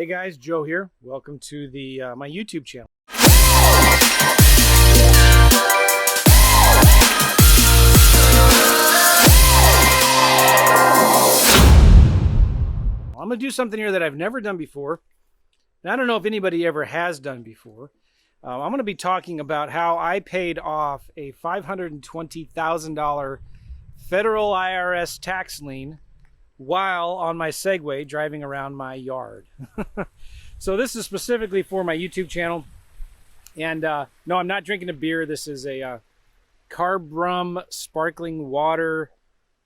Hey guys, Joe here. Welcome to the my YouTube channel. I'm going to do something here that I've never done before. And I don't know if anybody ever has done before. I'm going to be talking about how I paid off a $520,000 federal IRS tax lien while on my Segway driving around my yard. So this is specifically for my YouTube channel. And no, I'm not drinking a beer. This is a Carb Rum sparkling water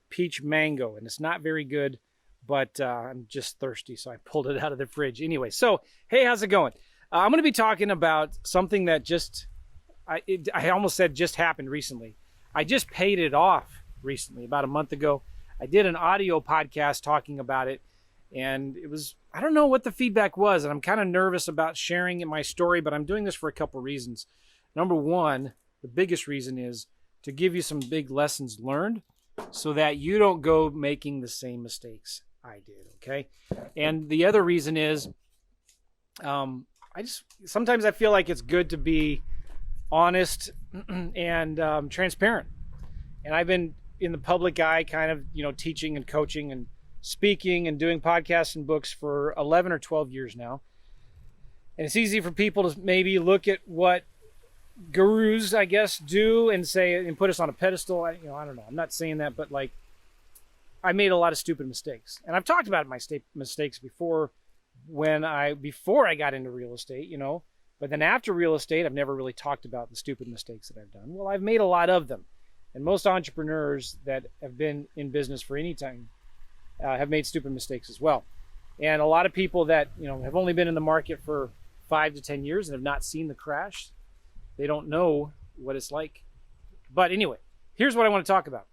peach mango, and it's not very good, but I'm just thirsty, so I pulled it out of the fridge. Anyway, so hey, how's it going? I'm going to be talking about something that I almost said just happened recently. I just paid it off recently, about a month ago. I did an audio podcast talking about it, and it was, I don't know what the feedback was, and I'm kind of nervous about sharing in my story, but I'm doing this for a couple of reasons. Number one, the biggest reason is to give you some big lessons learned so that you don't go making the same mistakes I did, okay? And the other reason is sometimes I feel like it's good to be honest and transparent. And I've been in the public eye kind of, teaching and coaching and speaking and doing podcasts and books for 11 or 12 years now. And it's easy for people to maybe look at what gurus, I guess, do and say, and put us on a pedestal. I don't know. I'm not saying that, but like, I made a lot of stupid mistakes. And I've talked about my mistakes before before I got into real estate, but then after real estate, I've never really talked about the stupid mistakes that I've done. Well, I've made a lot of them. And most entrepreneurs that have been in business for any time have made stupid mistakes as well. And a lot of people that, have only been in the market for 5 to 10 years and have not seen the crash, they don't know what it's like. But anyway, here's what I want to talk about.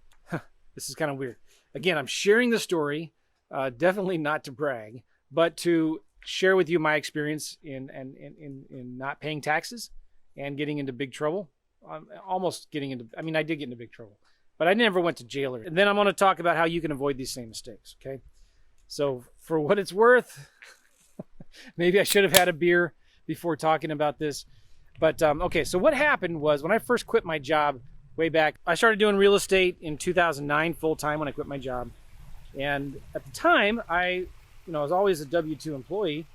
This is kind of weird. Again, I'm sharing the story, definitely not to brag, but to share with you my experience in not paying taxes and getting into big trouble. I did get into big trouble, but I never went to jail. And then I'm going to talk about how you can avoid these same mistakes, okay? So for what it's worth, maybe I should have had a beer before talking about this. But okay, so what happened was when I first quit my job way back, I started doing real estate in 2009 full-time when I quit my job. And at the time, I was always a W-2 employee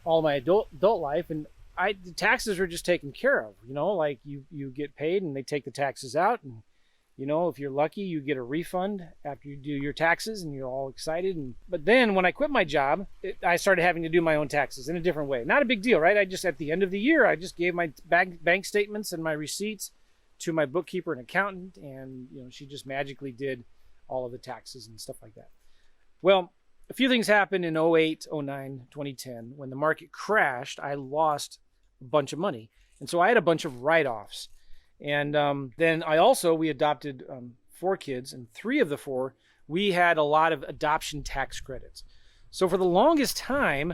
all my adult life, and the taxes were just taken care of, like you get paid and they take the taxes out, and if you're lucky, you get a refund after you do your taxes and you're all excited. But then when I quit my job, I started having to do my own taxes in a different way. Not a big deal, right? At the end of the year, I just gave my bank statements and my receipts to my bookkeeper and accountant, and she just magically did all of the taxes and stuff like that. Well, a few things happened in 08, 09, 2010. When the market crashed, I lost a bunch of money. And so I had a bunch of write-offs. And then we adopted 4 kids, and 3 of the 4, we had a lot of adoption tax credits. So for the longest time,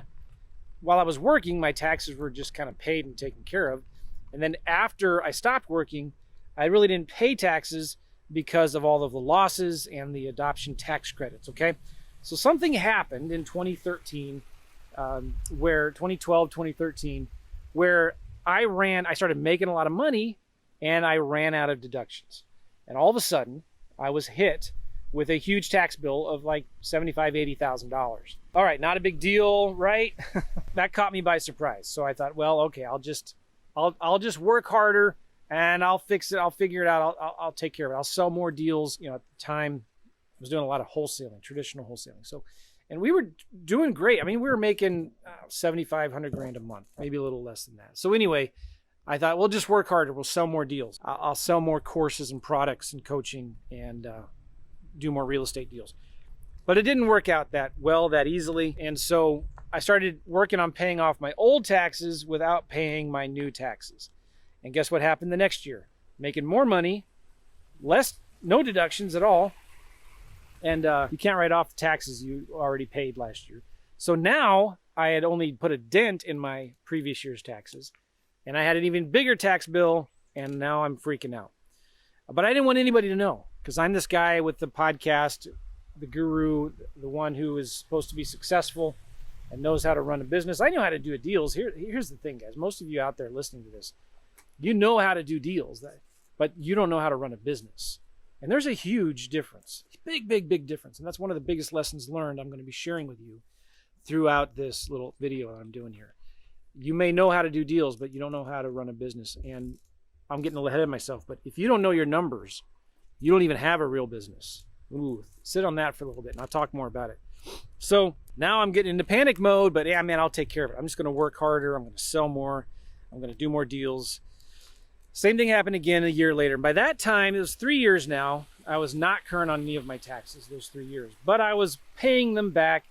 while I was working, my taxes were just kind of paid and taken care of. And then after I stopped working, I really didn't pay taxes because of all of the losses and the adoption tax credits, okay? So something happened in 2013, 2012, 2013, where I started making a lot of money and I ran out of deductions. And all of a sudden, I was hit with a huge tax bill of like $75,000, $80,000. All right, not a big deal, right? That caught me by surprise. So I thought, well, okay, I'll just work harder and I'll fix it. I'll figure it out. I'll take care of it. I'll sell more deals. At the time, I was doing a lot of wholesaling, traditional wholesaling. So, and we were doing great. I mean, we were making $7,500 a month, maybe a little less than that. So anyway, I thought, we'll just work harder. We'll sell more deals. I'll sell more courses and products and coaching and do more real estate deals. But it didn't work out that easily. And so I started working on paying off my old taxes without paying my new taxes. And guess what happened the next year? Making more money, no deductions at all. And you can't write off the taxes you already paid last year. So now I had only put a dent in my previous year's taxes, and I had an even bigger tax bill, and now I'm freaking out. But I didn't want anybody to know, because I'm this guy with the podcast, the guru, the one who is supposed to be successful. and knows how to run a business. I know how to do deals. Here's the thing, guys. Most of you out there listening to this, you know how to do deals, but you don't know how to run a business. And there's a huge difference, big difference. And that's one of the biggest lessons learned I'm going to be sharing with you throughout this little video that I'm doing here. You may know how to do deals, but you don't know how to run a business. And I'm getting ahead of myself, but if you don't know your numbers, you don't even have a real business. Ooh, sit on that for a little bit and I'll talk more about it. So now I'm getting into panic mode, but yeah, man, I'll take care of it. I'm just going to work harder. I'm going to sell more. I'm going to do more deals. Same thing happened again a year later. And by that time, it was 3 years now. I was not current on any of my taxes those 3 years, but I was paying them back.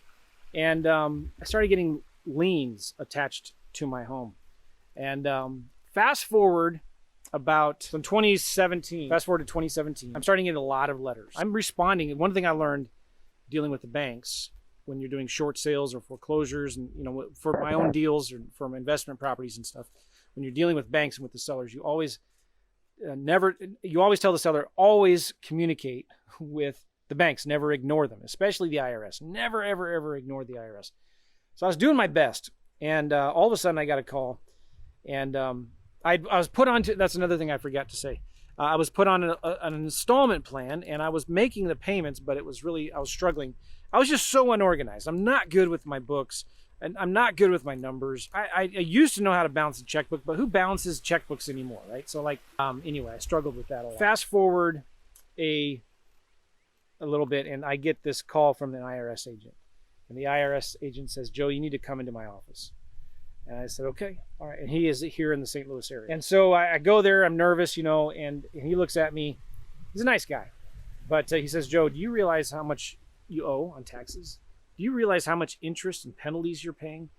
And I started getting liens attached to my home. And fast forward about 2017, fast forward to 2017, I'm starting to get a lot of letters. I'm responding. One thing I learned dealing with the banks when you're doing short sales or foreclosures, and for my own deals or for my investment properties and stuff, when you're dealing with banks and with the sellers, you always tell the seller, always communicate with the banks, never ignore them, especially the IRS. Never, ever ignore the IRS. So I was doing my best, and all of a sudden I got a call, and I was put on to, that's another thing I forgot to say. I was put on an installment plan, and I was making the payments, but I was struggling. I was just so unorganized. I'm not good with my books, and I'm not good with my numbers. I used to know how to balance a checkbook, but who balances checkbooks anymore, right? So anyway, I struggled with that a lot. Fast forward a little bit, and I get this call from the IRS agent. And the IRS agent says, Joe, you need to come into my office. And I said, okay, all right. And he is here in the St. Louis area. And so I go there, I'm nervous, and he looks at me. He's a nice guy. But he says, Joe, do you realize how much you owe on taxes? Do you realize how much interest and penalties you're paying?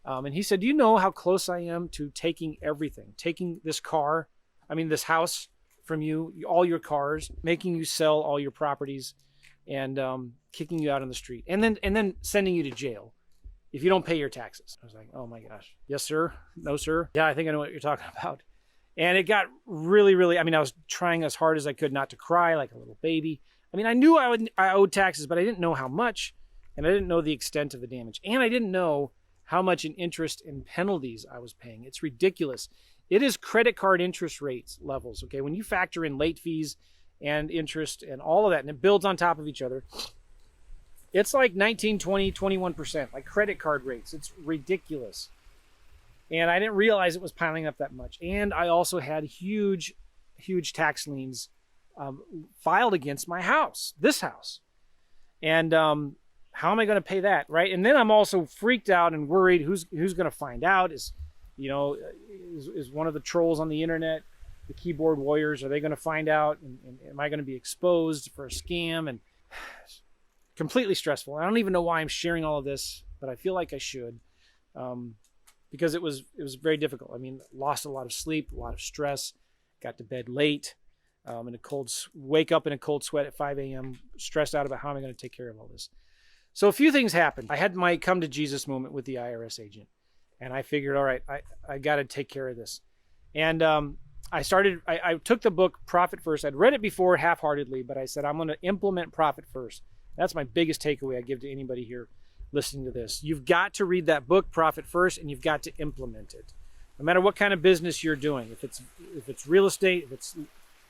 And he said, do you know how close I am to taking everything, taking this house from you, all your cars, making you sell all your properties, and kicking you out on the street, and then sending you to jail if you don't pay your taxes. I was like, oh my gosh. Yes, sir. No, sir. Yeah, I think I know what you're talking about. And it got really, I was trying as hard as I could not to cry like a little baby. I knew I owed taxes, but I didn't know how much, and I didn't know the extent of the damage. And I didn't know how much in interest and penalties I was paying. It's ridiculous. It is credit card interest rates levels, okay? When you factor in late fees and interest and all of that, and it builds on top of each other, it's like 19, 20, 21%, like credit card rates. It's ridiculous. And I didn't realize it was piling up that much. And I also had huge tax liens filed against my house, this house. And how am I going to pay that, right? And then I'm also freaked out and worried who's going to find out. Is one of the trolls on the internet, the keyboard warriors, are they going to find out? And am I going to be exposed for a scam? And completely stressful. I don't even know why I'm sharing all of this, but I feel like I should, because it was very difficult. Lost a lot of sleep, a lot of stress, got to bed late, wake up in a cold sweat at 5 a.m., stressed out about how am I going to take care of all this. So a few things happened. I had my come to Jesus moment with the IRS agent, and I figured, all right, I got to take care of this. And I took the book Profit First. I'd read it before half-heartedly, but I said, I'm going to implement Profit First. That's my biggest takeaway I give to anybody here listening to this. You've got to read that book, Profit First, and you've got to implement it. No matter what kind of business you're doing, if it's real estate, if it's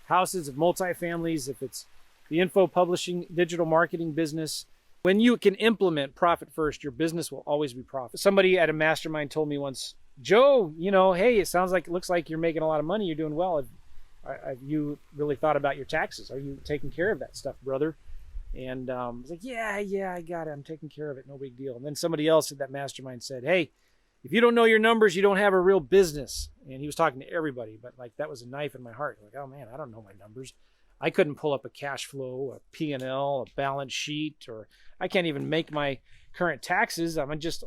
houses, if multifamilies, if it's the info publishing, digital marketing business, when you can implement Profit First, your business will always be profitable. Somebody at a mastermind told me once, Joe, hey, it looks like you're making a lot of money. You're doing well. Have you really thought about your taxes? Are you taking care of that stuff, brother? And I was like, yeah, I got it. I'm taking care of it. No big deal. And then somebody else at that mastermind said, hey, if you don't know your numbers, you don't have a real business. And he was talking to everybody, but that was a knife in my heart. Like, oh man, I don't know my numbers. I couldn't pull up a cash flow, a P&L, a balance sheet, or I can't even make my current taxes. I'm just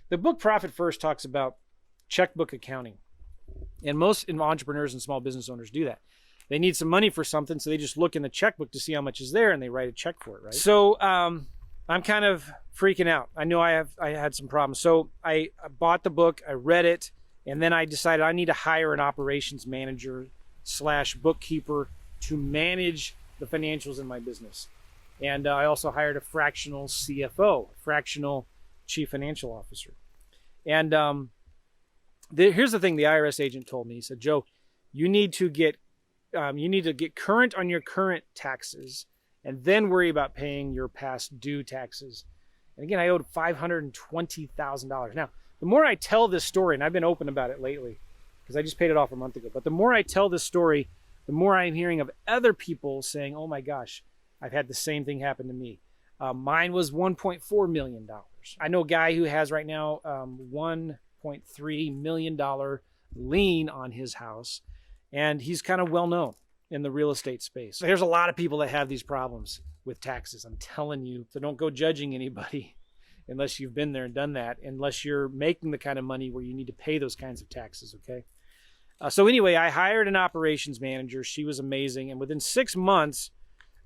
the book Profit First talks about checkbook accounting. And most entrepreneurs and small business owners do that. They need some money for something, so they just look in the checkbook to see how much is there, and they write a check for it, right? So I'm kind of freaking out. I know I had some problems. So I bought the book, I read it, and then I decided I need to hire an operations manager / bookkeeper to manage the financials in my business. And I also hired a fractional CFO, fractional chief financial officer. And here's the thing the IRS agent told me. He said, Joe, you need to get current on your current taxes and then worry about paying your past due taxes. And again, I owed $520,000. Now, the more I tell this story, and I've been open about it lately because I just paid it off a month ago, but the more I tell this story, the more I'm hearing of other people saying, oh my gosh, I've had the same thing happen to me. Mine was $1.4 million. I know a guy who has right now $1.3 million lien on his house, and he's kind of well known in the real estate space. There's a lot of people that have these problems with taxes, I'm telling you. So don't go judging anybody unless you've been there and done that, unless you're making the kind of money where you need to pay those kinds of taxes, okay? So anyway, I hired an operations manager. She was amazing. And within 6 months,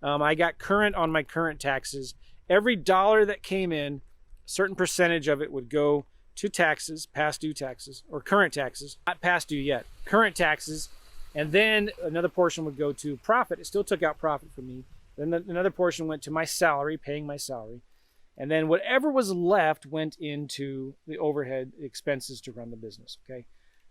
I got current on my current taxes. Every dollar that came in, a certain percentage of it would go to taxes, past due taxes, or current taxes, not past due yet, current taxes. And then another portion would go to profit. It still took out profit from me. Then another portion went to my salary, paying my salary. And then whatever was left went into the overhead expenses to run the business, okay?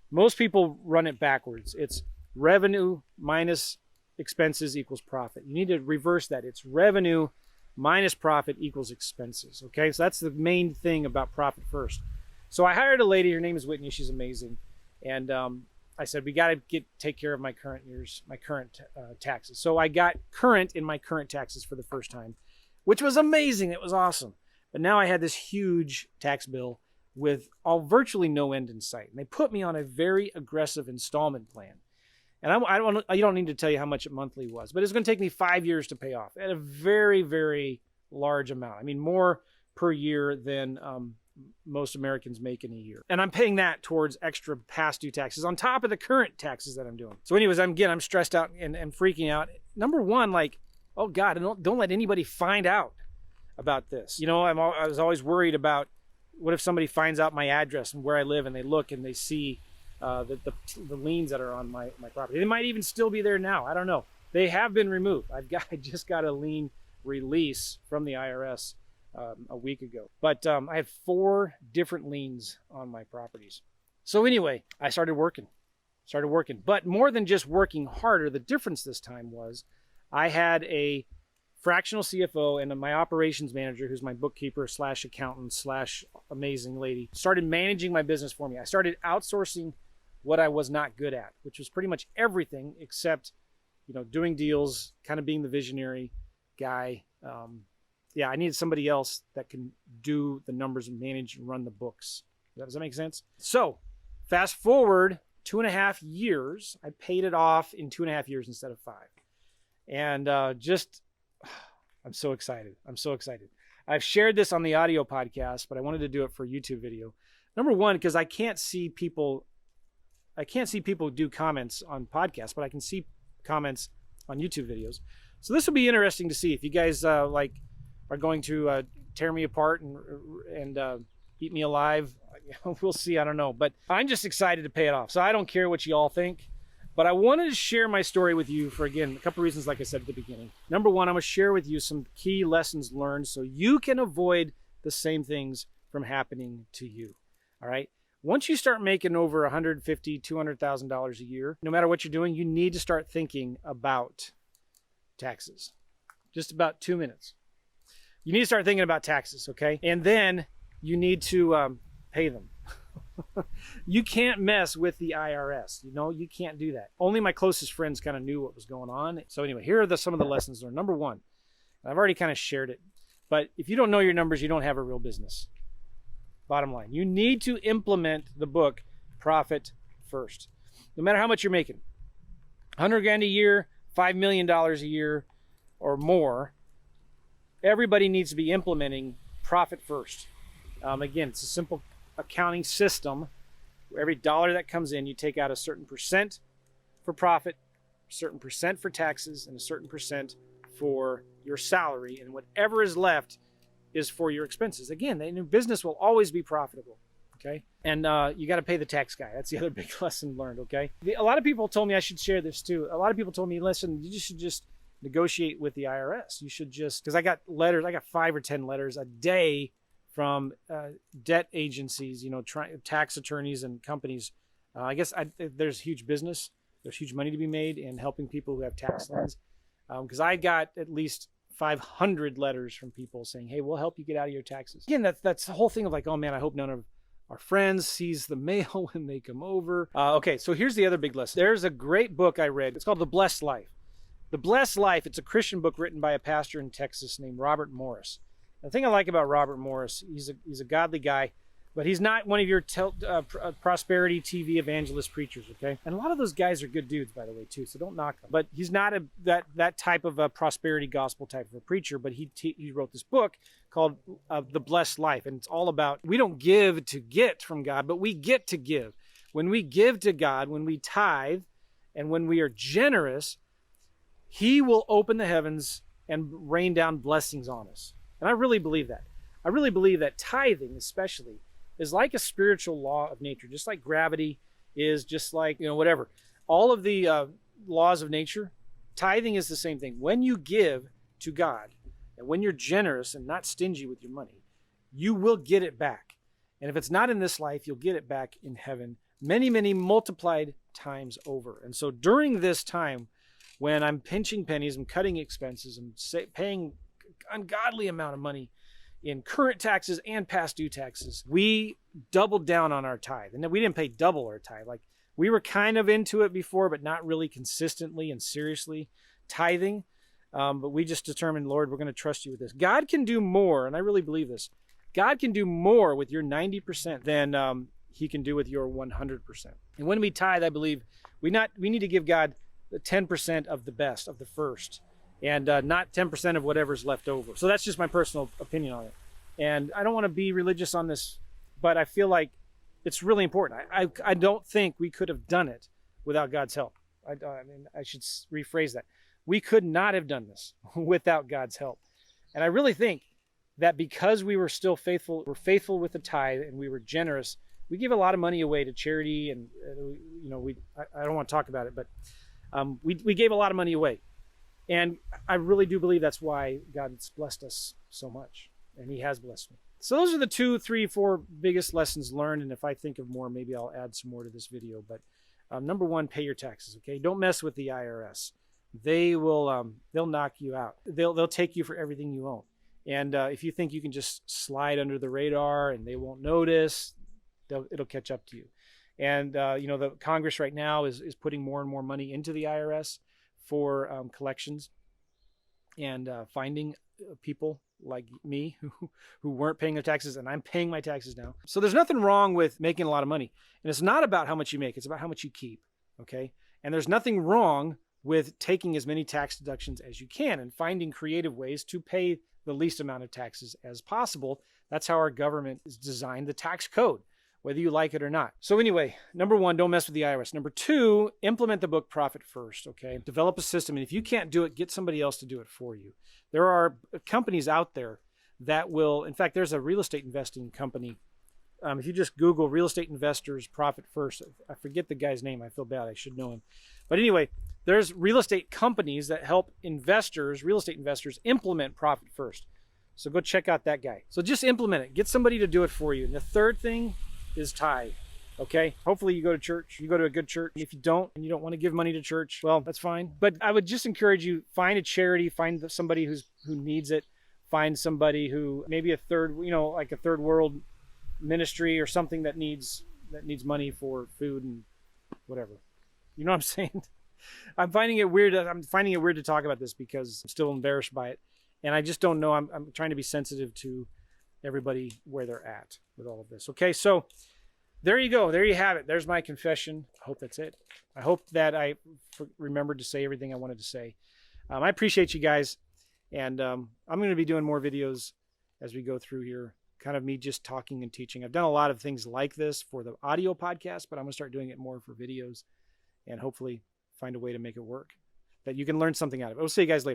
Most people run it backwards. It's revenue minus expenses equals profit. You need to reverse that. It's revenue minus profit equals expenses, okay? So that's the main thing about profit first. So I hired a lady. Her name is Whitney. She's amazing. And I said, we got to take care of my current taxes. So I got current in my current taxes for the first time, which was amazing. It was awesome. But now I had this huge tax bill with virtually no end in sight. And they put me on a very aggressive installment plan. And I don't need to tell you how much it monthly was, but it's going to take me 5 years to pay off at a very, very large amount. I mean, more per year than most Americans make in a year. And I'm paying that towards extra past due taxes on top of the current taxes that I'm doing. So anyways, I'm stressed out and freaking out. Number one, like, oh God, don't let anybody find out about this. You know, I was always worried about, what if somebody finds out my address and where I live and they look and they see the liens that are on my property. They might even still be there now. I don't know. They have been removed. I just got a lien release from the IRS a week ago. But I have 4 different liens on my properties. So anyway, I started working. But more than just working harder, the difference this time was I had a fractional CFO and my operations manager, who's my bookkeeper / accountant / amazing lady, started managing my business for me. I started outsourcing what I was not good at, which was pretty much everything except, you know, doing deals, kind of being the visionary guy. Yeah, I needed somebody else that can do the numbers and manage and run the books. Does that make sense? So fast forward 2.5 years, I paid it off in 2.5 years instead of 5. And I'm so excited. I've shared this on the audio podcast, but I wanted to do it for a YouTube video. Number one, because I can't see people do comments on podcasts, but I can see comments on YouTube videos. So this will be interesting to see if you guys are going to tear me apart and eat me alive. We'll see. I don't know, but I'm just excited to pay it off. So I don't care what you all think. But I wanted to share my story with you for, again, a couple of reasons, like I said at the beginning. Number one, I'm going to share with you some key lessons learned so you can avoid the same things from happening to you. All right? Once you start making over $150,000, $200,000 a year, no matter what you're doing, you need to start thinking about taxes. Just about 2 minutes. You need to start thinking about taxes, okay? And then you need to pay them. You can't mess with the IRS. You know, you can't do that. Only my closest friends kind of knew what was going on. So anyway, here are some of the lessons learned. Number one, I've already kind of shared it, but if you don't know your numbers, you don't have a real business. Bottom line, you need to implement the book Profit First. No matter how much you're making, 100 grand a year, $5 million a year or more, everybody needs to be implementing Profit First. Again, it's a simple accounting system where every dollar that comes in, you take out a certain percent for profit, a certain percent for taxes, and a certain percent for your salary, and whatever is left is for your expenses. Again, the business will always be profitable, okay? And you got to pay the tax guy. That's the other big lesson learned, okay? A lot of people told me I should share this too. A lot of people told me, listen, you should just negotiate with the IRS. You should just, because I got letters, I got 5 or 10 letters a day from debt agencies, tax attorneys and companies. I guess there's huge business. There's huge money to be made in helping people who have tax liens. Because I got at least 500 letters from people saying, hey, we'll help you get out of your taxes. Again, that's the whole thing of like, oh man, I hope none of our friends sees the mail when they come over. Okay, so here's the other big lesson. There's a great book I read. It's called The Blessed Life. The Blessed Life, it's a Christian book written by a pastor in Texas named Robert Morris. The thing I like about Robert Morris, he's a godly guy, but he's not one of your prosperity TV evangelist preachers, okay? And a lot of those guys are good dudes, by the way, too, so don't knock them. But he's not that type of a prosperity gospel type of a preacher, but he wrote this book called The Blessed Life, and it's all about, we don't give to get from God, but we get to give. When we give to God, when we tithe, and when we are generous, He will open the heavens and rain down blessings on us. And I really believe that. I really believe that tithing, especially, is like a spiritual law of nature, just like gravity is, just like, whatever. All of the laws of nature, tithing is the same thing. When you give to God, and when you're generous and not stingy with your money, you will get it back. And if it's not in this life, you'll get it back in heaven many, many multiplied times over. And so during this time, when I'm pinching pennies, I'm cutting expenses, I'm paying ungodly amount of money in current taxes and past due taxes, we doubled down on our tithe. And then we didn't pay double our tithe. Like, we were kind of into it before, but not really consistently and seriously tithing. But we just determined, Lord, we're going to trust you with this. God can do more, and I really believe this. God can do more with your 90% than He can do with your 100%. And when we tithe, I believe we need to give God the 10% of the best, of the first, and not 10% of whatever's left over. So that's just my personal opinion on it. And I don't want to be religious on this, but I feel like it's really important. I don't think we could have done it without God's help. I should rephrase that. We could not have done this without God's help. And I really think that because we were still faithful, we're faithful with the tithe, and we were generous, we gave a lot of money away to charity, and I don't want to talk about it, but we gave a lot of money away. And I really do believe that's why God's blessed us so much, and He has blessed me. So those are the 2, 3, 4 biggest lessons learned. And if I think of more, maybe I'll add some more to this video. But number 1, pay your taxes. Okay, don't mess with the IRS. They will they'll knock you out. They'll take you for everything you own. And if you think you can just slide under the radar and they won't notice, it'll catch up to you. And the Congress right now is putting more and more money into the IRS for collections and finding people like me who weren't paying their taxes, and I'm paying my taxes now. So there's nothing wrong with making a lot of money. And it's not about how much you make, it's about how much you keep, okay? And there's nothing wrong with taking as many tax deductions as you can and finding creative ways to pay the least amount of taxes as possible. That's how our government is designed, the tax code, whether you like it or not. So anyway, number 1, don't mess with the IRS. Number 2, implement the book Profit First, okay? Develop a system, and if you can't do it, get somebody else to do it for you. There are companies out there that will, in fact, there's a real estate investing company. If you just Google real estate investors Profit First, I forget the guy's name, I feel bad, I should know him. But anyway, there's real estate companies that help real estate investors implement Profit First. So go check out that guy. So just implement it, get somebody to do it for you. And the third thing is tithe, okay? Hopefully you go to church, you go to a good church. If you don't, and you don't want to give money to church, well, that's fine. But I would just encourage you, find a charity, find somebody who needs it, find somebody who, maybe a third world ministry or something that needs money for food and whatever. You know what I'm saying? I'm finding it weird to talk about this because I'm still embarrassed by it. And I just don't know. I'm trying to be sensitive to everybody where they're at with all of this. Okay, so there you go. There you have it. There's my confession. I hope that's it. I hope that I remembered to say everything I wanted to say. I appreciate you guys. And I'm going to be doing more videos as we go through here. Kind of me just talking and teaching. I've done a lot of things like this for the audio podcast, but I'm going to start doing it more for videos and hopefully find a way to make it work that you can learn something out of it. We'll see you guys later.